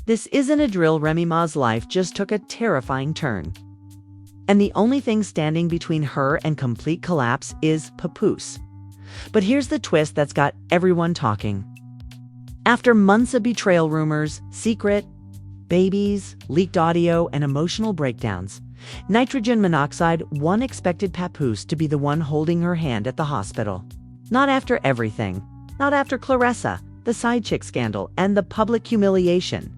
This isn't a drill. Remy Ma's life just took a terrifying turn. And the only thing standing between her and complete collapse is Papoose. But here's the twist that's got everyone talking. After months of betrayal rumors, secret babies, leaked audio, and emotional breakdowns, nitrogen monoxide expected Papoose to be the one holding her hand at the hospital. Not after everything. Not after Clarissa, the side chick scandal, and the public humiliation.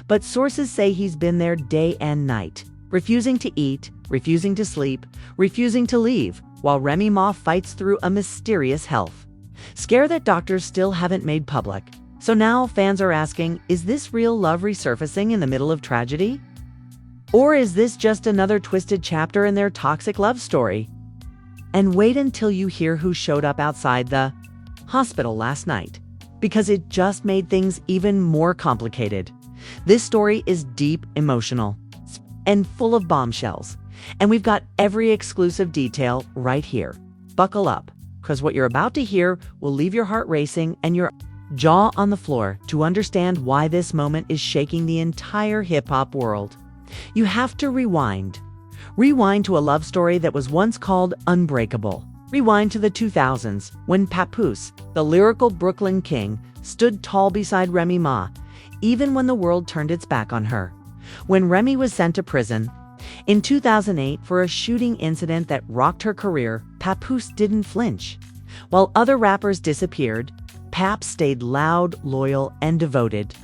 But sources say he's been there day and night, refusing to eat, refusing to sleep, refusing to leave, while Remy Ma fights through a mysterious health scare that doctors still haven't made public. So now fans are asking, is this real love resurfacing in the middle of tragedy? Or is this just another twisted chapter in their toxic love story? And wait until you hear who showed up outside the hospital last night, because it just made things even more complicated. This story is deep, emotional, and full of bombshells. And we've got every exclusive detail right here. Buckle up, because what you're about to hear will leave your heart racing and your jaw on the floor to understand why this moment is shaking the entire hip-hop world. You have to rewind. Rewind to a love story that was once called unbreakable. Rewind to the 2000s, when Papoose, the lyrical Brooklyn king, stood tall beside Remy Ma, even when the world turned its back on her. When Remy was sent to prison in 2008 for a shooting incident that rocked her career, Papoose didn't flinch. While other rappers disappeared, Pap stayed loud, loyal, and devoted.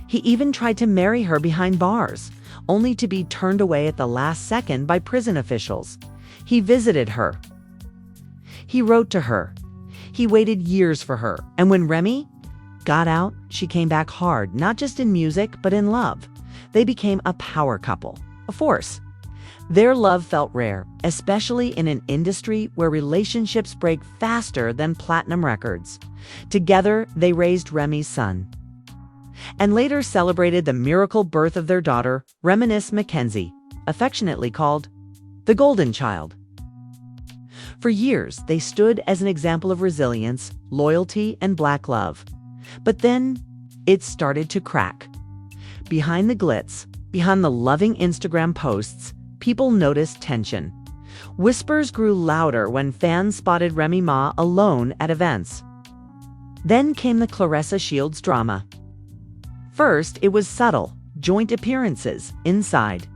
He even tried to marry her behind bars, only to be turned away at the last second by prison officials. He visited her. He wrote to her. He waited years for her. And when Remy got out, she came back hard, not just in music, but in love. They became a power couple, a force. Their love felt rare, especially in an industry where relationships break faster than platinum records. Together, they raised Remy's son, and later celebrated the miracle birth of their daughter, Reminisce Mackenzie, affectionately called the Golden Child. For years, they stood as an example of resilience, loyalty, and Black love. But then, it started to crack. Behind the glitz, behind the loving Instagram posts, people noticed tension. Whispers grew louder when fans spotted Remy Ma alone at events. Then came the Clarissa Shields drama. First, it was subtle, joint appearances, inside,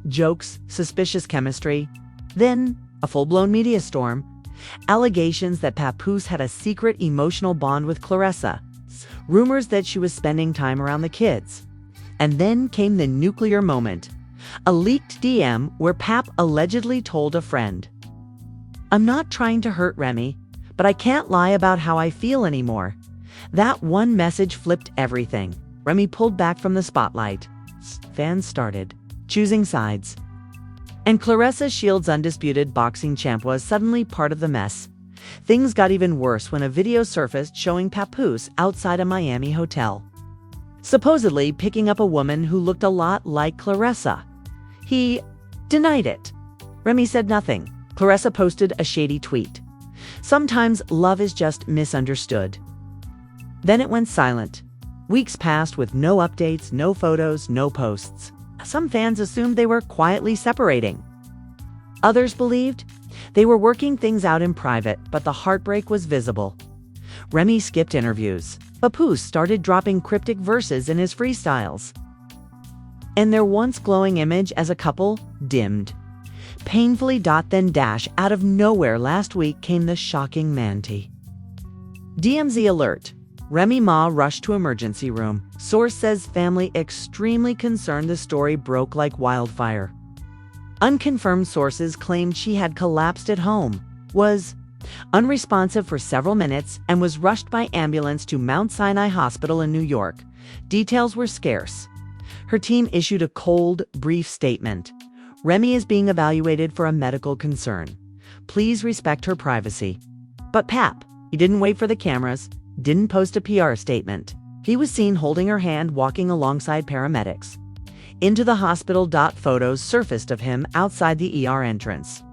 jokes, suspicious chemistry. Then, a full-blown media storm. Allegations that Papoose had a secret emotional bond with Clarissa. Rumors that she was spending time around the kids. And then came the nuclear moment. A leaked DM where Pap allegedly told a friend, "I'm not trying to hurt Remy, but I can't lie about how I feel anymore." That one message flipped everything. Remy pulled back from the spotlight. Fans started choosing sides. And Clarissa Shields' undisputed boxing champ was suddenly part of the mess. Things got even worse when a video surfaced showing Papoose outside a Miami hotel, supposedly picking up a woman who looked a lot like Clarissa. He denied it. Remy said nothing. Clarissa posted a shady tweet. Sometimes love is just misunderstood. Then it went silent. Weeks passed with no updates, no photos, no posts. Some fans assumed they were quietly separating. Others believed they were working things out in private, but the heartbreak was visible. Remy skipped interviews. Papoose started dropping cryptic verses in his freestyles. And their once glowing image as a couple dimmed. Painfully then dash out of nowhere last week came the shocking manti. DMZ alert. Remy Ma rushed to emergency room. Source says family extremely concerned the story broke like wildfire. Unconfirmed sources claimed she had collapsed at home, was unresponsive for several minutes, and was rushed by ambulance to Mount Sinai Hospital in New York. Details were scarce. Her team issued a cold, brief statement. Remy is being evaluated for a medical concern. Please respect her privacy. But Pap, he didn't wait for the cameras, didn't post a PR statement. He was seen holding her hand walking alongside paramedics. Into the hospital. Photos surfaced of him outside the ER entrance,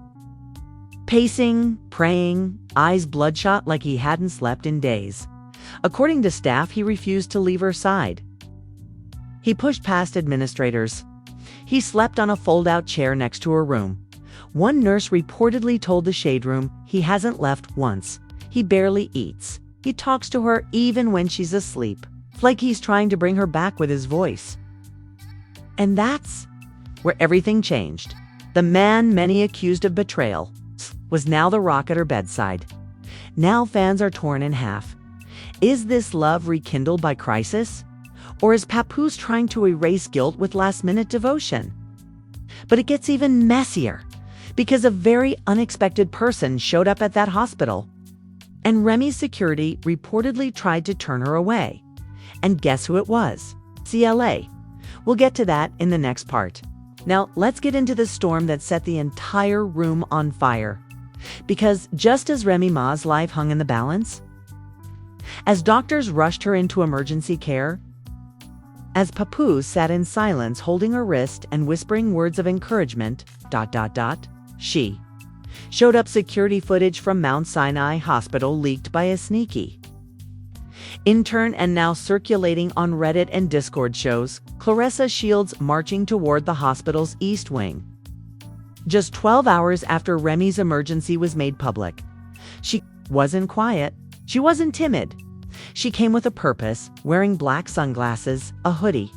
pacing, praying, eyes bloodshot like he hadn't slept in days. According to staff, he refused to leave her side. He pushed past administrators. He slept on a fold-out chair next to her room. One nurse reportedly told the shade room he hasn't left once. He barely eats. He talks to her even when she's asleep, like he's trying to bring her back with his voice. And that's where everything changed. The man many accused of betrayal was now the rock at her bedside. Now fans are torn in half. Is this love rekindled by crisis? Or is Papoose trying to erase guilt with last-minute devotion? But it gets even messier, because a very unexpected person showed up at that hospital. And Remy's security reportedly tried to turn her away. And guess who it was? CLA. We'll get to that in the next part. Now, let's get into the storm that set the entire room on fire. Because just as Remy Ma's life hung in the balance, as doctors rushed her into emergency care, as Papoose sat in silence holding her wrist and whispering words of encouragement, she showed up. Security footage from Mount Sinai Hospital leaked by a sneaky intern and now circulating on Reddit and Discord shows Clarissa Shields marching toward the hospital's East Wing. Just 12 hours after Remy's emergency was made public. She wasn't quiet. She wasn't timid. She came with a purpose, wearing black sunglasses, a hoodie.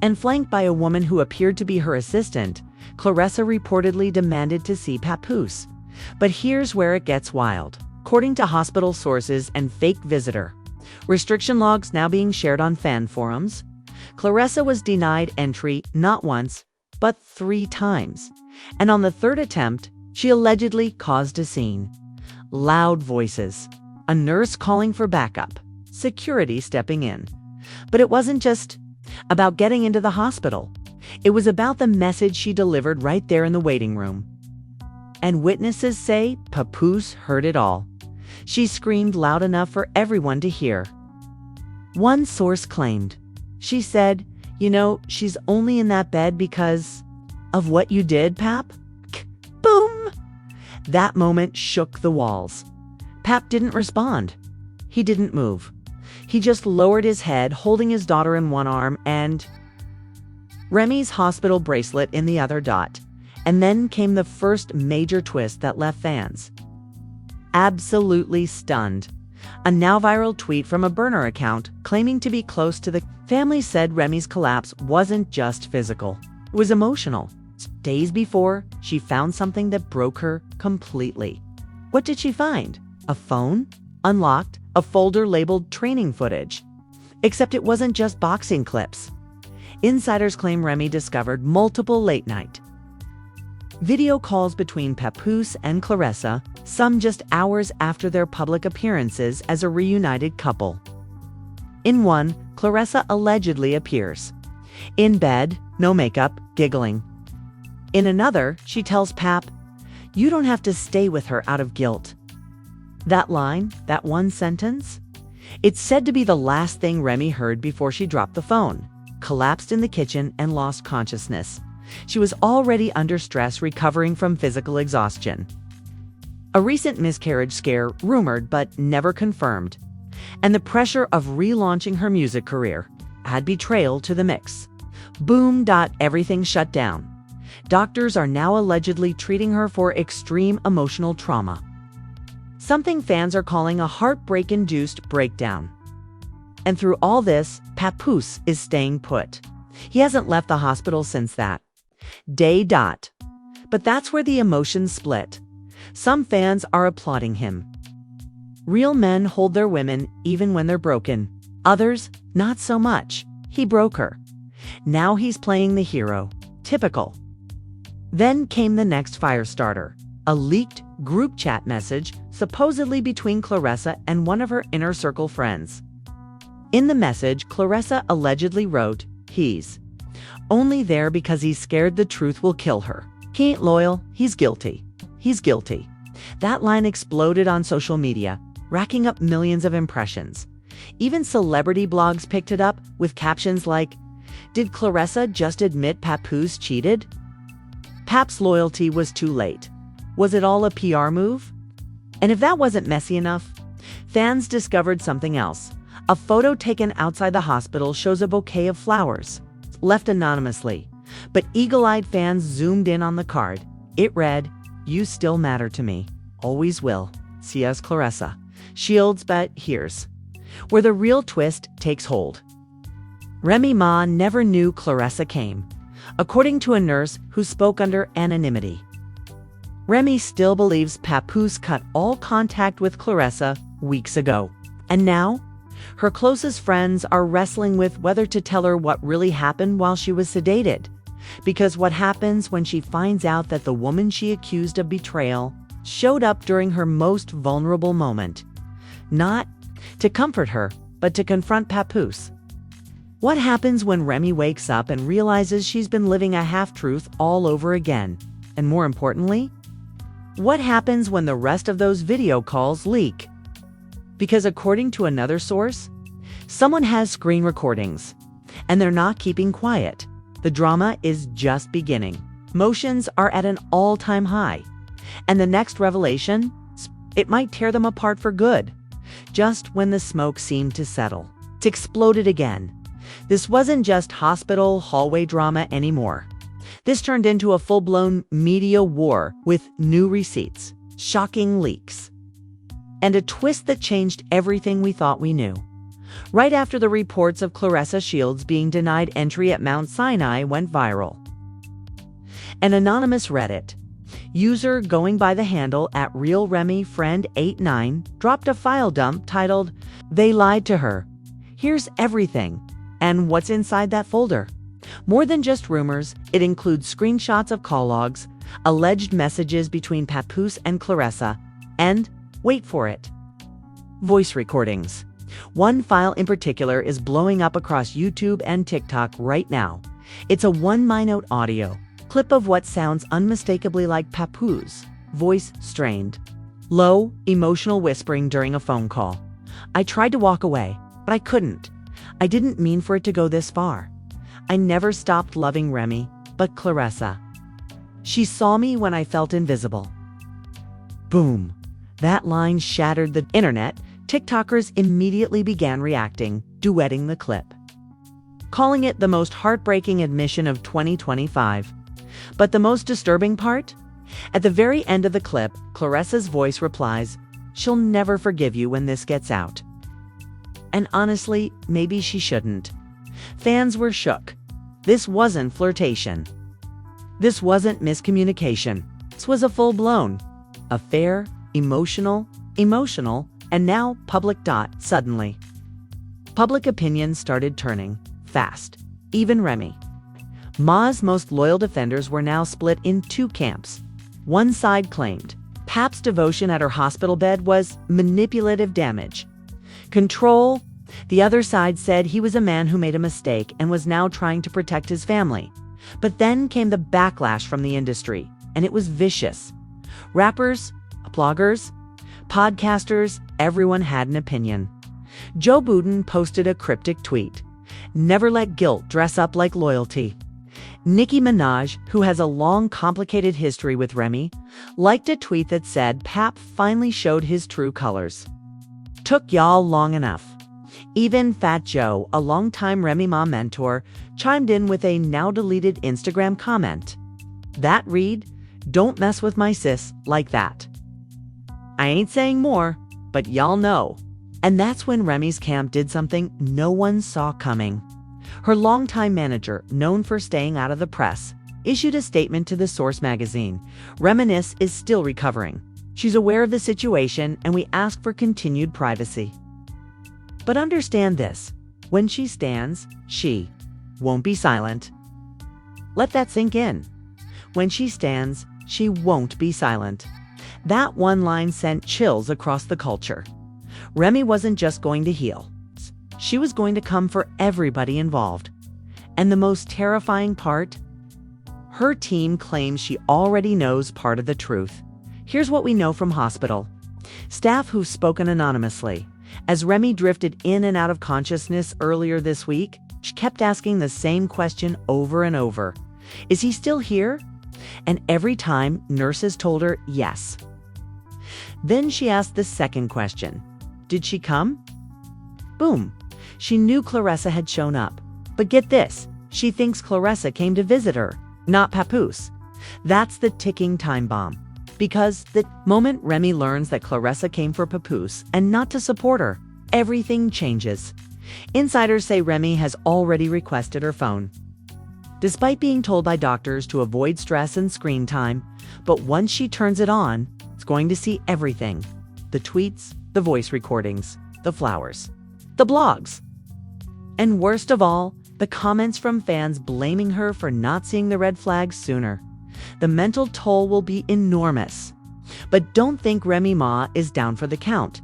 And flanked by a woman who appeared to be her assistant, Clarissa reportedly demanded to see Papoose. But here's where it gets wild. According to hospital sources and fake visitor restriction logs now being shared on fan forums, Clarissa was denied entry not once, but 3 times. And on the 3rd attempt, she allegedly caused a scene. Loud voices, a nurse calling for backup, security stepping in. But it wasn't just about getting into the hospital. It was about the message she delivered right there in the waiting room. And witnesses say Papoose heard it all. She screamed loud enough for everyone to hear. One source claimed, she said, she's only in that bed because of what you did, Pap? Boom! That moment shook the walls. Pap didn't respond. He didn't move. He just lowered his head, holding his daughter in one arm and Remy's hospital bracelet in the other. And then came the first major twist that left fans absolutely stunned. A now viral tweet from a burner account claiming to be close to the family said Remy's collapse wasn't just physical. It was emotional. Days before, she found something that broke her completely. What did she find? A phone? Unlocked, a folder labeled training footage. Except it wasn't just boxing clips. Insiders claim Remy discovered multiple late-night video calls between Papoose and Clarissa, some just hours after their public appearances as a reunited couple. In one, Clarissa allegedly appears in bed, no makeup, giggling. In another, she tells Pap, "You don't have to stay with her out of guilt." That line, that one sentence, it's said to be the last thing Remy heard before she dropped the phone, collapsed in the kitchen, and lost consciousness. She was already under stress, recovering from physical exhaustion. A recent miscarriage scare, rumored but never confirmed, and the pressure of relaunching her music career, add betrayal to the mix. Boom. Everything shut down. Doctors are now allegedly treating her for extreme emotional trauma, something fans are calling a heartbreak-induced breakdown. And through all this, Papoose is staying put. He hasn't left the hospital since that day. But that's where the emotions split. Some fans are applauding him. Real men hold their women even when they're broken. Others, not so much. He broke her. Now he's playing the hero. Typical. Then came the next firestarter, a leaked group chat message supposedly between Clarissa and one of her inner circle friends. In the message, Clarissa allegedly wrote, "He's only there because he's scared the truth will kill her. He ain't loyal. He's guilty. He's guilty." That line exploded on social media, racking up millions of impressions. Even celebrity blogs picked it up with captions like, "Did Clarissa just admit Papoose cheated? Pap's loyalty was too late. Was it all a PR move?" And if that wasn't messy enough, fans discovered something else. A photo taken outside the hospital shows a bouquet of flowers, left anonymously, but eagle-eyed fans zoomed in on the card. It read, "You still matter to me. Always will. C.S. Clarissa." Shields, but here's where the real twist takes hold. Remy Ma never knew Clarissa came, according to a nurse who spoke under anonymity. Remy still believes Papoose cut all contact with Clarissa weeks ago. And now, her closest friends are wrestling with whether to tell her what really happened while she was sedated. Because what happens when she finds out that the woman she accused of betrayal showed up during her most vulnerable moment? Not to comfort her, but to confront Papoose. What happens when Remy wakes up and realizes she's been living a half-truth all over again? And more importantly, what happens when the rest of those video calls leak? Because according to another source, someone has screen recordings, and they're not keeping quiet. The drama is just beginning. Emotions are at an all-time high, and the next revelation, it might tear them apart for good. Just when the smoke seemed to settle, it exploded again. This wasn't just hospital hallway drama anymore. This turned into a full-blown media war with new receipts, shocking leaks, and a twist that changed everything we thought we knew. Right after the reports of Clarissa Shields being denied entry at Mount Sinai went viral, an anonymous Reddit user going by the handle @RealRemyFriend89 dropped a file dump titled, "They Lied to Her. Here's Everything." And what's inside that folder? More than just rumors, it includes screenshots of call logs, alleged messages between Papoose and Clarissa, and, wait for it, voice recordings. One file in particular is blowing up across YouTube and TikTok right now. It's a one-minute audio clip of what sounds unmistakably like Papoose, voice strained, low, emotional whispering during a phone call. "I tried to walk away, but I couldn't. I didn't mean for it to go this far. I never stopped loving Remy, but Clarissa. She saw me when I felt invisible." Boom. That line shattered the internet. TikTokers immediately began reacting, duetting the clip, calling it the most heartbreaking admission of 2025. But the most disturbing part? At the very end of the clip, Clarissa's voice replies, "She'll never forgive you when this gets out." And honestly, maybe she shouldn't. Fans were shook. This wasn't flirtation. This wasn't miscommunication. This was a full-blown affair, emotional, and now public. Suddenly, public opinion started turning fast. Even Remy Ma's most loyal defenders were now split in two camps. One side claimed Pap's devotion at her hospital bed was manipulative damage, control. The other side said he was a man who made a mistake and was now trying to protect his family. But then came the backlash from the industry, and it was vicious. Rappers, bloggers, podcasters, everyone had an opinion. Joe Budden posted a cryptic tweet, "Never let guilt dress up like loyalty." Nicki Minaj, who has a long, complicated history with Remy, liked a tweet that said Pap finally showed his true colors. Took y'all long enough. Even Fat Joe, a longtime Remy Ma mentor, chimed in with a now-deleted Instagram comment. That read, "Don't mess with my sis like that." I ain't saying more, but y'all know. And that's when Remy's camp did something no one saw coming. Her longtime manager, known for staying out of the press, issued a statement to the Source magazine. "Reminisce is still recovering. She's aware of the situation, and we ask for continued privacy. But understand this, when she stands, she won't be silent." Let that sink in. When she stands, she won't be silent. That one line sent chills across the culture. Remy wasn't just going to heal. She was going to come for everybody involved. And the most terrifying part? Her team claims she already knows part of the truth. Here's what we know from hospital staff who've spoken anonymously. As Remy drifted in and out of consciousness earlier this week, she kept asking the same question over and over. Is he still here? And every time, nurses told her yes. Then she asked the second question. Did she come? Boom. She knew Clarissa had shown up. But get this, she thinks Clarissa came to visit her, not Papoose. That's the ticking time bomb. Because the moment Remy learns that Clarissa came for Papoose and not to support her, everything changes. Insiders say Remy has already requested her phone. Despite being told by doctors to avoid stress and screen time, but once she turns it on, it's going to see everything. The tweets, the voice recordings, the flowers, the blogs. And worst of all, the comments from fans blaming her for not seeing the red flags sooner. The mental toll will be enormous. But don't think Remy Ma is down for the count.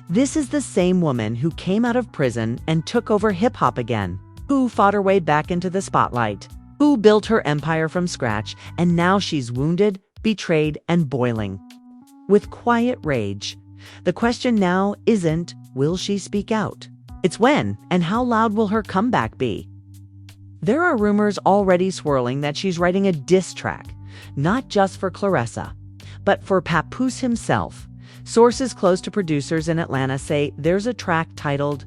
This is the same woman who came out of prison and took over hip-hop again, who fought her way back into the spotlight, who built her empire from scratch, and now she's wounded, betrayed, and boiling. With quiet rage. The question now isn't, will she speak out? It's when, and how loud will her comeback be? There are rumors already swirling that she's writing a diss track, not just for Clarissa, but for Papoose himself. Sources close to producers in Atlanta say there's a track titled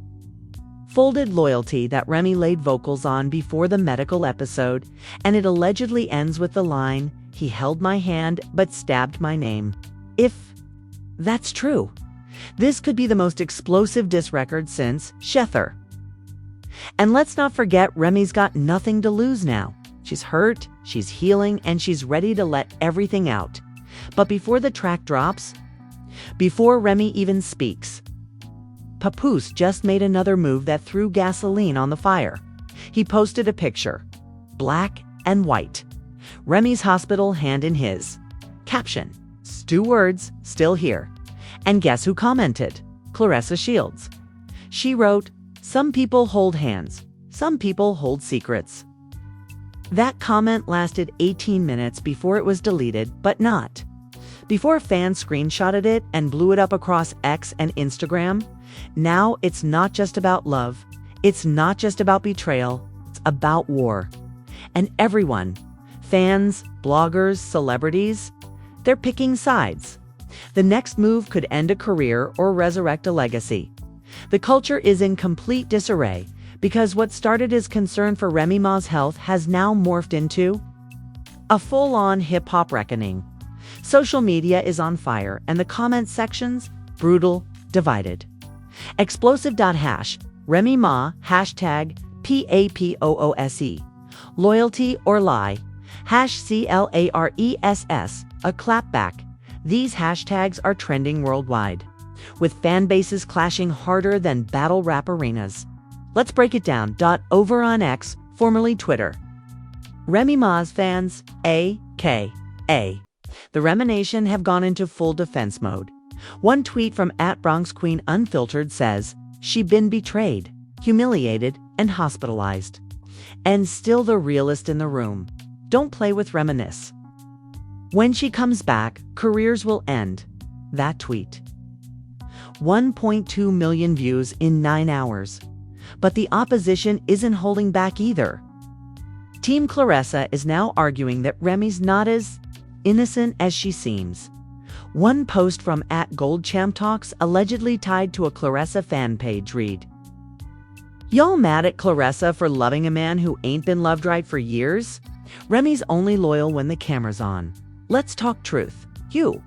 Folded Loyalty that Remy laid vocals on before the medical episode, and it allegedly ends with the line, "He held my hand but stabbed my name." If that's true, this could be the most explosive diss record since Shether. And let's not forget Remy's got nothing to lose now. She's hurt, she's healing, and she's ready to let everything out. But before the track drops, before Remy even speaks, Papoose just made another move that threw gasoline on the fire. He posted a picture, black and white. Remy's hospital hand in his. Caption, Stu words, still here. And guess who commented? Clarissa Shields. She wrote, "Some people hold hands. Some people hold secrets." That comment lasted 18 minutes before it was deleted, but not. Before fans screenshotted it and blew it up across X and Instagram, now it's not just about love. It's not just about betrayal. It's about war. And everyone, fans, bloggers, celebrities, they're picking sides. The next move could end a career or resurrect a legacy. The culture is in complete disarray because what started as concern for Remy Ma's health has now morphed into a full-on hip-hop reckoning. Social media is on fire and the comment sections, brutal, divided. Explosive.hash, Remy Ma, hashtag PAPOOSE, loyalty or lie, hash CLARESS, a clapback. These hashtags are trending worldwide, with fan bases clashing harder than battle rap arenas. Let's break it down. Over on X, formerly Twitter. Remy Ma's fans, AKA. The Remy Nation have gone into full defense mode. One tweet from @BronxQueen Unfiltered says, "She been betrayed, humiliated, and hospitalized. And still the realest in the room. Don't play with reminisce. When she comes back, careers will end." That tweet. 1.2 million views in 9 hours. But the opposition isn't holding back either. Team Clarissa is now arguing that Remy's not as innocent as she seems. One post from @GoldChampTalks allegedly tied to a Clarissa fan page read, "Y'all mad at Clarissa for loving a man who ain't been loved right for years? Remy's only loyal when the camera's on. Let's talk truth. You."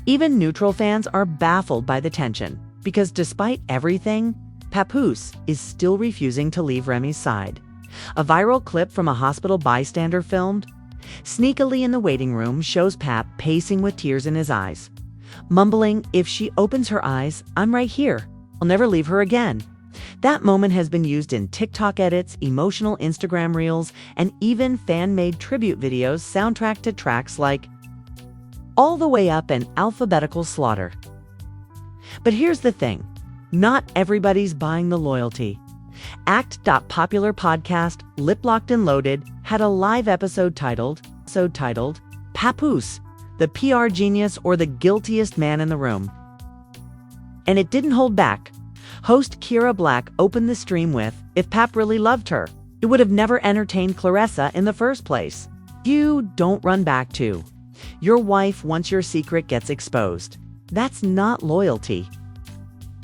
Even neutral fans are baffled by the tension, because despite everything, Papoose is still refusing to leave Remy's side. A viral clip from a hospital bystander filmed sneakily in the waiting room shows Pap pacing with tears in his eyes, mumbling, "If she opens her eyes, I'm right here. I'll never leave her again." That moment has been used in TikTok edits, emotional Instagram reels, and even fan-made tribute videos soundtracked to tracks like All the Way Up and Alphabetical Slaughter. But here's the thing. Not everybody's buying the loyalty. Act.popular podcast Lip Locked and Loaded had a live episode titled Papoose, the PR genius or the guiltiest man in the room. And it didn't hold back. Host Kira Black opened the stream with, "If Pap really loved her, it would have never entertained Clarissa in the first place. You don't run back to your wife once your secret gets exposed. That's not loyalty.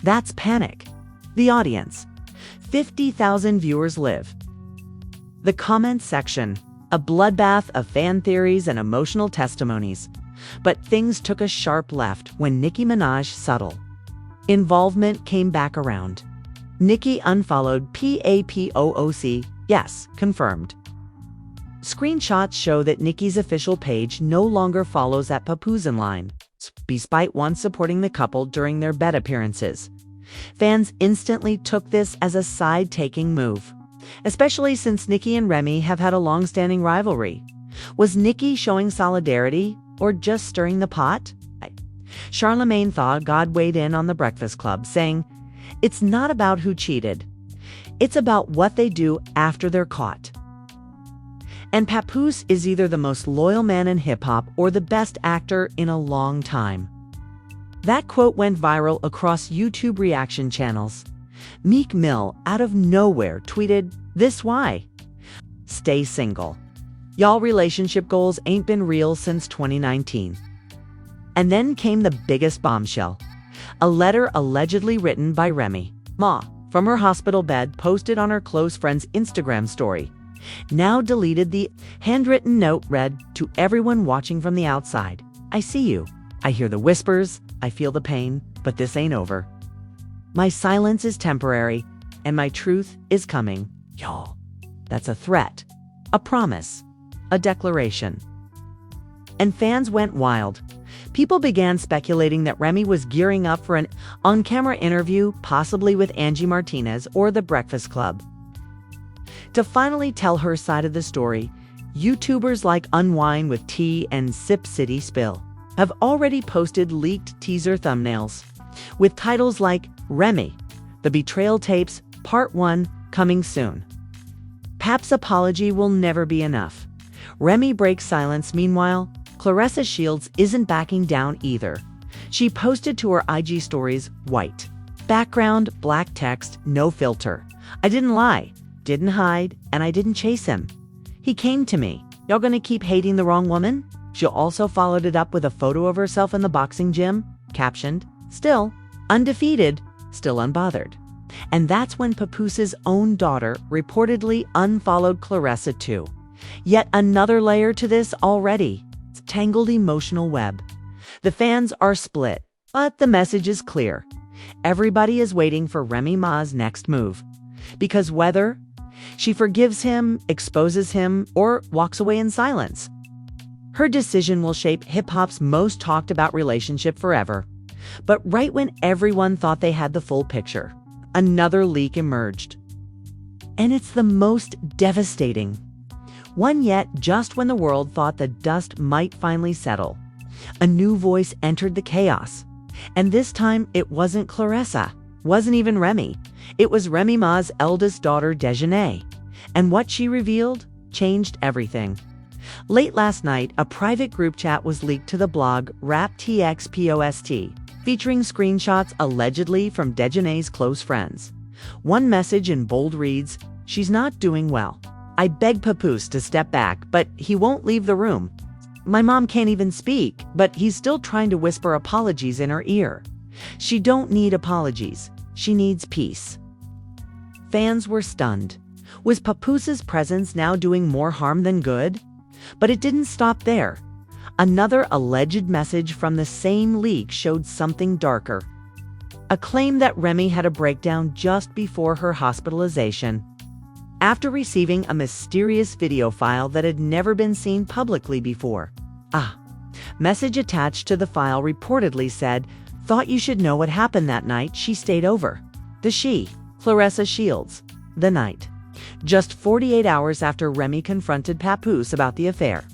That's panic." The audience. 50,000 viewers live. The comments section. A bloodbath of fan theories and emotional testimonies. But things took a sharp left when Nicki Minaj's subtle involvement came back around. Nicki unfollowed Papooz. Yes, confirmed. Screenshots show that Nicki's official page no longer follows at Papoose in line, despite once supporting the couple during their bed appearances. Fans instantly took this as a side-taking move, especially since Nicki and Remy have had a long-standing rivalry. Was Nicki showing solidarity or just stirring the pot? Charlemagne thought God weighed in on The Breakfast Club, saying, "It's not about who cheated. It's about what they do after they're caught." And Papoose is either the most loyal man in hip-hop or the best actor in a long time. That quote went viral across YouTube reaction channels. Meek Mill, out of nowhere, tweeted, "This why? Stay single. Y'all relationship goals ain't been real since 2019. And then came the biggest bombshell. A letter allegedly written by Remy Ma from her hospital bed, posted on her close friend's Instagram story. Now deleted. The handwritten note read, "To everyone watching from the outside, I see you. I hear the whispers, I feel the pain, but this ain't over. My silence is temporary, and my truth is coming." Y'all, that's a threat, a promise, a declaration. And fans went wild. People began speculating that Remy was gearing up for an on-camera interview, possibly with Angie Martinez or The Breakfast Club. To finally tell her side of the story, YouTubers like Unwind with Tea and Sip City Spill have already posted leaked teaser thumbnails with titles like Remy, The Betrayal Tapes, Part 1, coming soon. Pap's apology will never be enough. Remy breaks silence. Meanwhile, Clarissa Shields isn't backing down either. She posted to her IG stories, white background, black text, no filter. "I didn't lie, didn't hide, and I didn't chase him. He came to me. Y'all gonna keep hating the wrong woman?" She also followed it up with a photo of herself in the boxing gym, captioned, "Still undefeated, still unbothered." And that's when Papoose's own daughter reportedly unfollowed Clarissa too. Yet another layer to this already. Tangled emotional web. The fans are split, but the message is clear. Everybody is waiting for Remy Ma's next move. Because whether she forgives him, exposes him, or walks away in silence, her decision will shape hip-hop's most talked about relationship forever. But right when everyone thought they had the full picture, another leak emerged. And it's the most devastating one yet. Just when the world thought the dust might finally settle, a new voice entered the chaos. And this time, it wasn't Clarissa, wasn't even Remy. It was Remy Ma's eldest daughter, Dejanay. And what she revealed changed everything. Late last night, a private group chat was leaked to the blog RapTXPost, featuring screenshots allegedly from Dejanay's close friends. One message in bold reads, "She's not doing well. I beg Papoose to step back, but he won't leave the room. My mom can't even speak, but he's still trying to whisper apologies in her ear. She don't need apologies. She needs peace." Fans were stunned. Was Papoose's presence now doing more harm than good? But it didn't stop there. Another alleged message from the same leak showed something darker. A claim that Remy had a breakdown just before her hospitalization, after receiving a mysterious video file that had never been seen publicly before. Message attached to the file reportedly said, "Thought you should know what happened that night she stayed over." The she, Clarissa Shields. The night. Just 48 hours after Remy confronted Papoose about the affair.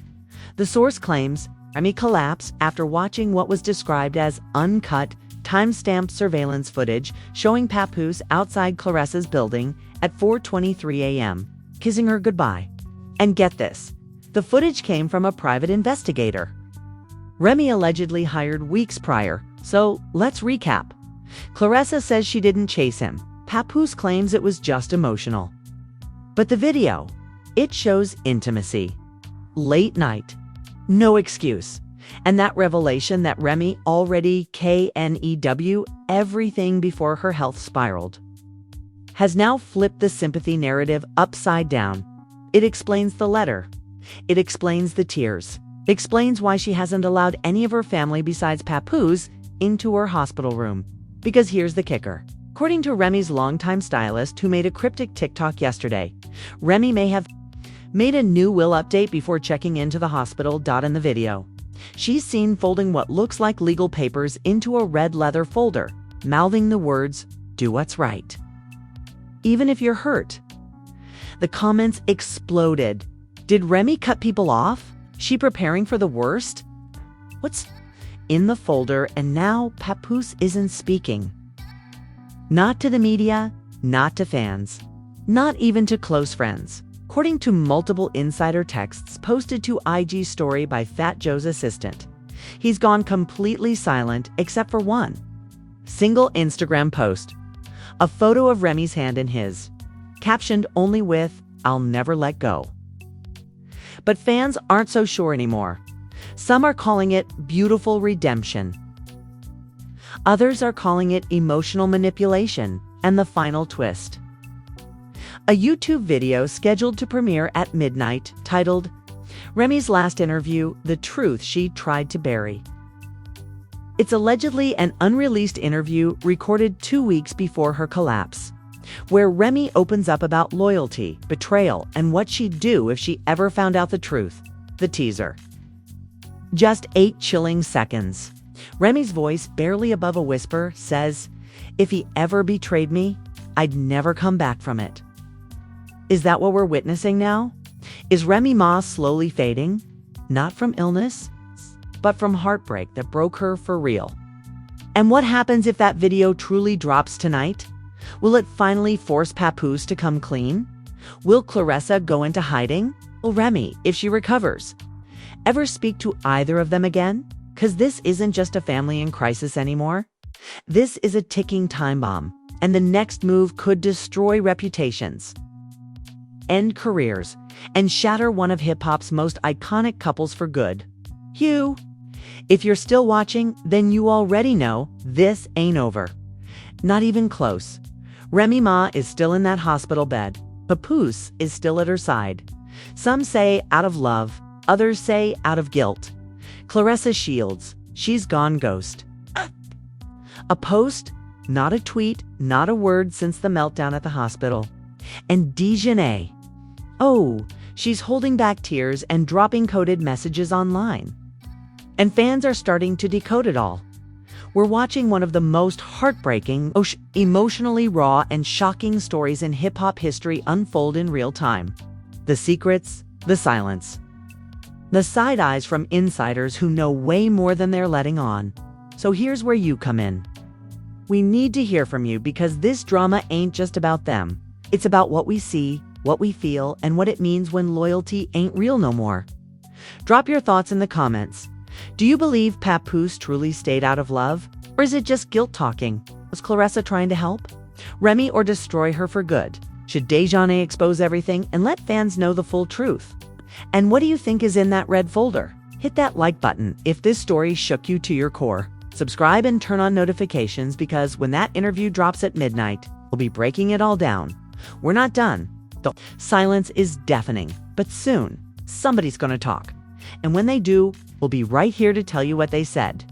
The source claims Remy collapsed after watching what was described as uncut, time-stamped surveillance footage showing Papoose outside Clarissa's building at 4:23 a.m., kissing her goodbye. And get this, the footage came from a private investigator Remy allegedly hired weeks prior. So let's recap. Clarissa says she didn't chase him. Papoose claims it was just emotional. But the video, it shows intimacy. Late night. No excuse. And that revelation that Remy already KNEW everything before her health spiraled. has now flipped the sympathy narrative upside down. It explains the letter. It explains the tears. It explains why she hasn't allowed any of her family besides Papoose into her hospital room. Because here's the kicker. According to Remy's longtime stylist, who made a cryptic TikTok yesterday, Remy may have made a new will update before checking into the hospital. In the video, she's seen folding what looks like legal papers into a red leather folder, mouthing the words, "Do what's right, even if you're hurt." The comments exploded. Did Remy cut people off? She preparing for the worst? What's in the folder? And now Papoose isn't speaking. Not to the media, not to fans, not even to close friends. According to multiple insider texts posted to IG story by Fat Joe's assistant, he's gone completely silent except for one single Instagram post. A photo of Remy's hand in his, captioned only with, "I'll never let go." But fans aren't so sure anymore. Some are calling it beautiful redemption. Others are calling it emotional manipulation and the final twist. A YouTube video scheduled to premiere at midnight titled, "Remy's Last Interview, The Truth She Tried to Bury." It's allegedly an unreleased interview recorded 2 weeks before her collapse, where Remy opens up about loyalty, betrayal, and what she'd do if she ever found out the truth. The teaser. Just 8 chilling seconds. Remy's voice, barely above a whisper, says, "If he ever betrayed me, I'd never come back from it." Is that what we're witnessing now? Is Remy Ma slowly fading? Not from illness, but from heartbreak that broke her for real. And what happens if that video truly drops tonight? Will it finally force Papoose to come clean? Will Clarissa go into hiding? Will Remy, if she recovers, ever speak to either of them again? Because this isn't just a family in crisis anymore. This is a ticking time bomb, and the next move could destroy reputations, end careers, and shatter one of hip-hop's most iconic couples for good. Hugh, if you're still watching, then you already know this ain't over. Not even close. Remy Ma is still in that hospital bed. Papoose is still at her side. Some say out of love, others say out of guilt. Clarissa shields. She's gone ghost. A post, not a tweet, not a word since the meltdown at the hospital. And Dejanay. Oh, she's holding back tears and dropping coded messages online. And fans are starting to decode it all. We're watching one of the most heartbreaking, emotionally raw, and shocking stories in hip-hop history unfold in real time. The secrets, the silence. The side eyes from insiders who know way more than they're letting on. So here's where you come in. We need to hear from you because this drama ain't just about them. It's about what we see, what we feel, and what it means when loyalty ain't real no more. Drop your thoughts in the comments. Do you believe Papoose truly stayed out of love? Or is it just guilt talking? Was Clarissa trying to help? Remy or destroy her for good? Should Dejanay expose everything and let fans know the full truth? And what do you think is in that red folder? Hit that like button if this story shook you to your core. Subscribe and turn on notifications because when that interview drops at midnight, we'll be breaking it all down. We're not done. The silence is deafening, but soon somebody's going to talk. And when they do, we'll be right here to tell you what they said.